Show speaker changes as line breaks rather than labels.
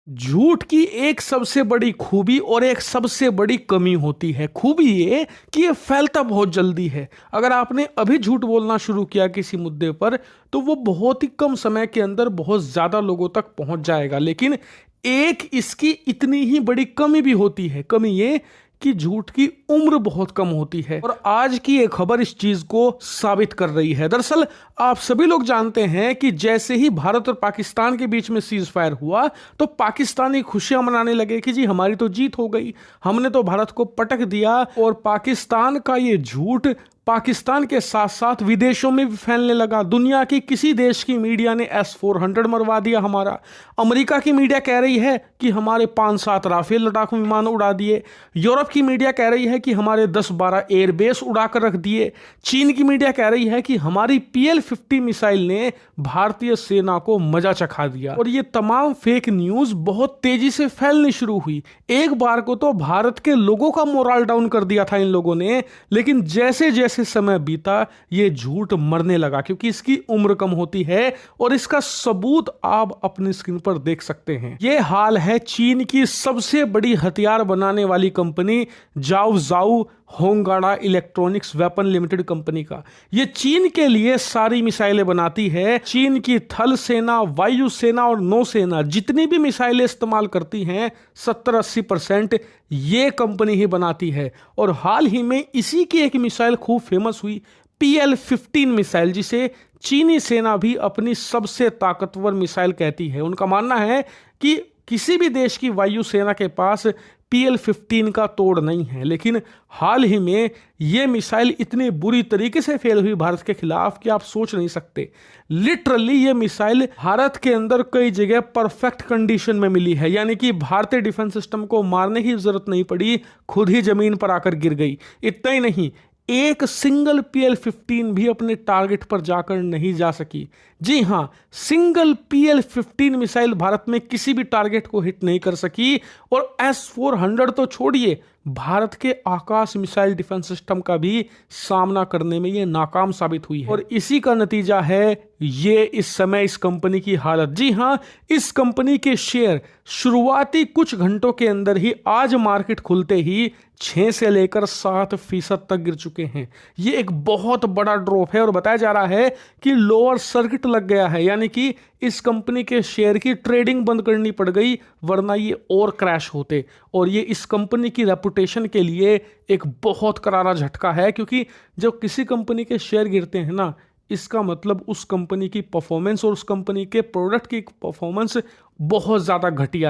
झूठ की एक सबसे बड़ी खूबी और एक सबसे बड़ी कमी होती है। खूबी ये कि ये फैलता बहुत जल्दी है। अगर आपने अभी झूठ बोलना शुरू किया किसी मुद्दे पर तो वो बहुत ही कम समय के अंदर बहुत ज्यादा लोगों तक पहुंच जाएगा। लेकिन एक इसकी इतनी ही बड़ी कमी भी होती है। कमी ये कि झूठ की उम्र बहुत कम होती है और आज की एक खबर इस चीज को साबित कर रही है। दरअसल आप सभी लोग जानते हैं कि जैसे ही भारत और पाकिस्तान के बीच में सीज फायर हुआ तो पाकिस्तानी खुशियां मनाने लगे कि जी हमारी तो जीत हो गई, हमने तो भारत को पटक दिया। और पाकिस्तान का ये झूठ पाकिस्तान के साथ साथ विदेशों में भी फैलने लगा। दुनिया की किसी देश की मीडिया ने S-400 मरवा दिया हमारा। अमेरिका की मीडिया कह रही है कि हमारे 5-7 राफेल लड़ाकू विमान उड़ा दिए। यूरोप की मीडिया कह रही है कि हमारे 10-12 एयरबेस उड़ाकर रख दिए। चीन की मीडिया कह रही है कि हमारी PL-50 मिसाइल ने भारतीय सेना को मजा चखा दिया। और ये तमाम फेक न्यूज बहुत तेजी से फैलनी शुरू हुई। एक बार को तो भारत के लोगों का मोरल डाउन कर दिया था इन लोगों ने, लेकिन जैसे जैसे समय बीता ये झूठ मरने लगा क्योंकि इसकी उम्र कम होती है। और इसका सबूत आप अपनी स्क्रीन पर देख सकते हैं। यह हाल है चीन की सबसे बड़ी हथियार बनाने वाली कंपनी जाओजाओ होंगड़ा इलेक्ट्रॉनिक्स वेपन लिमिटेड कंपनी का। यह चीन के लिए सारी मिसाइलें बनाती है। चीन की थल सेना, वायु सेना और नौसेना जितनी भी मिसाइलें इस्तेमाल करती हैं 70-80% ये कंपनी ही बनाती है। और हाल ही में इसी की एक मिसाइल खूब फेमस हुई, PL-15 मिसाइल, जिसे चीनी सेना भी अपनी सबसे ताकतवर मिसाइल कहती है। उनका मानना है कि किसी भी देश की वायु सेना के पास PL-15 का तोड़ नहीं है। लेकिन हाल ही में यह मिसाइल इतनी बुरी तरीके से फेल हुई भारत के खिलाफ कि आप सोच नहीं सकते। लिटरली ये मिसाइल भारत के अंदर कई जगह परफेक्ट कंडीशन में मिली है, यानी कि भारतीय डिफेंस सिस्टम को मारने की जरूरत नहीं पड़ी, खुद ही जमीन पर आकर गिर गई। इतना ही नहीं, एक सिंगल PL-15 भी अपने टारगेट पर जाकर नहीं जा सकी। जी हां, सिंगल PL-15 मिसाइल भारत में किसी भी टारगेट को हिट नहीं कर सकी। और S-400 तो छोड़िए, भारत के आकाश मिसाइल डिफेंस सिस्टम का भी सामना करने में ये नाकाम साबित हुई है। और इसी का नतीजा है ये इस समय इस कंपनी की हालत। जी हां, इस कंपनी के शेयर शुरुआती कुछ घंटों के अंदर ही आज मार्केट खुलते ही 6 से लेकर 7% तक गिर चुके हैं। ये एक बहुत बड़ा ड्रॉप है और बताया जा रहा है कि लोअर सर्किट लग गया है, यानी कि इस कंपनी के शेयर की ट्रेडिंग बंद करनी पड़ गई, वरना ये और क्रैश होते। और ये इस कंपनी की रेपुटेशन के लिए एक बहुत करारा झटका है, क्योंकि जब किसी कंपनी के शेयर गिरते हैं ना, इसका मतलब उस कंपनी की परफॉर्मेंस और उस कंपनी के प्रोडक्ट की परफॉर्मेंस बहुत ज़्यादा घटिया